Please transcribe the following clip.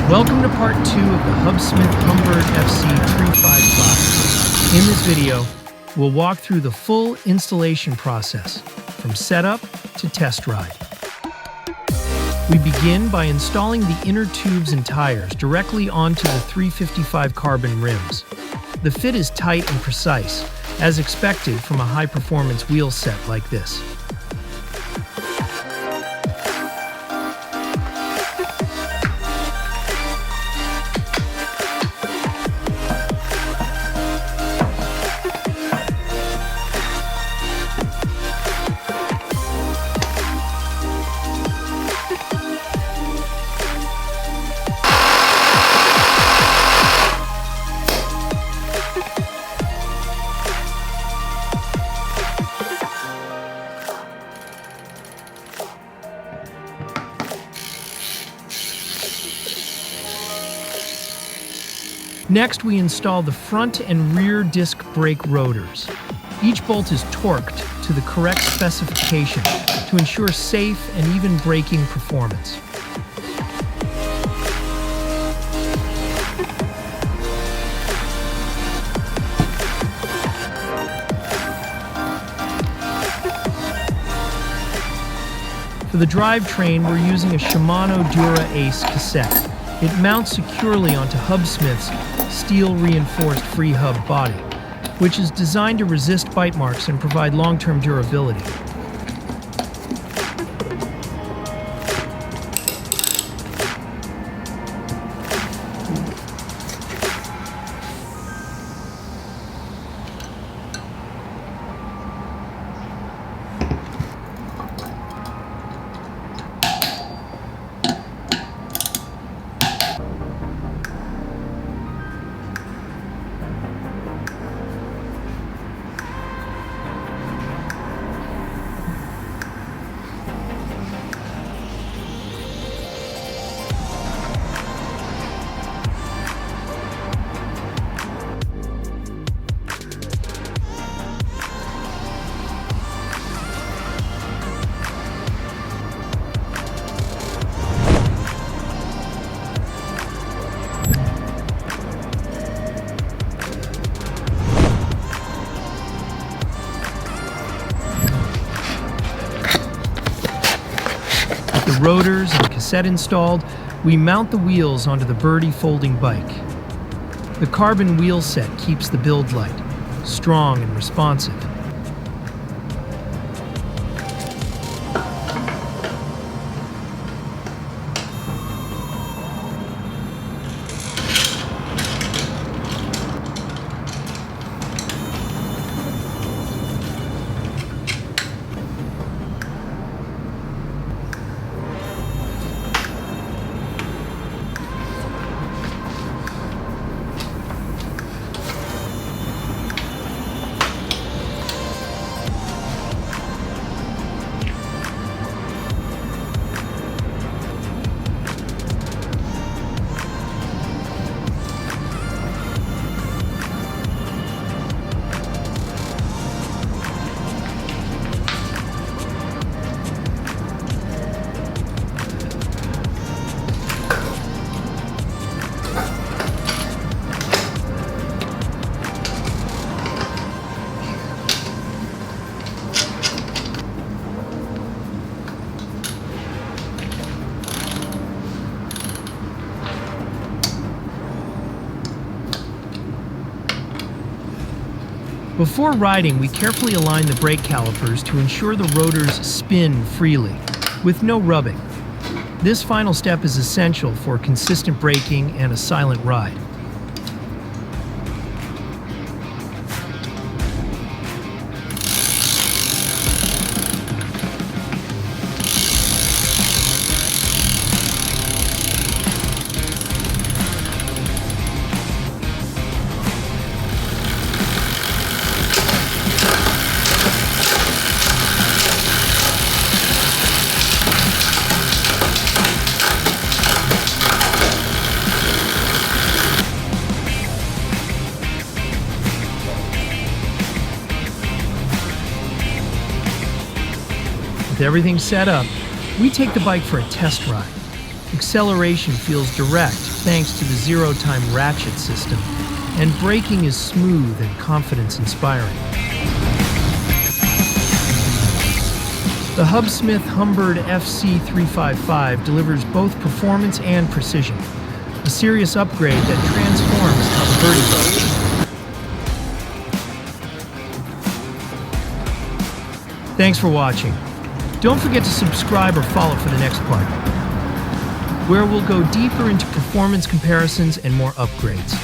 Welcome to part 2 of the Hubsmith Humbird C355. In this video, we'll walk through the full installation process, from setup to test ride. We begin by installing the inner tubes and tires directly onto the 355 carbon rims. The fit is tight and precise, as expected from a high-performance wheel set like this. Next, we install the front and rear disc brake rotors. Each bolt is torqued to the correct specification to ensure safe and even braking performance. For the drivetrain, we're using a Shimano Dura Ace cassette. It mounts securely onto Hubsmith's steel-reinforced free hub body, which is designed to resist bite marks and provide long-term durability. With the rotors and cassette installed, we mount the wheels onto the Birdy folding bike. The carbon wheel set keeps the build light, strong and responsive. Before riding, we carefully align the brake calipers to ensure the rotors spin freely, with no rubbing. This final step is essential for consistent braking and a silent ride. With everything set up, we take the bike for a test ride. Acceleration feels direct thanks to the zero-time ratchet system, and braking is smooth and confidence-inspiring. The Hubsmith Humbird C355 delivers both performance and precision, a serious upgrade that transforms how the Birdy Bike. Thanks for watching. Don't forget to subscribe or follow for the next part, where we'll go deeper into performance comparisons and more upgrades.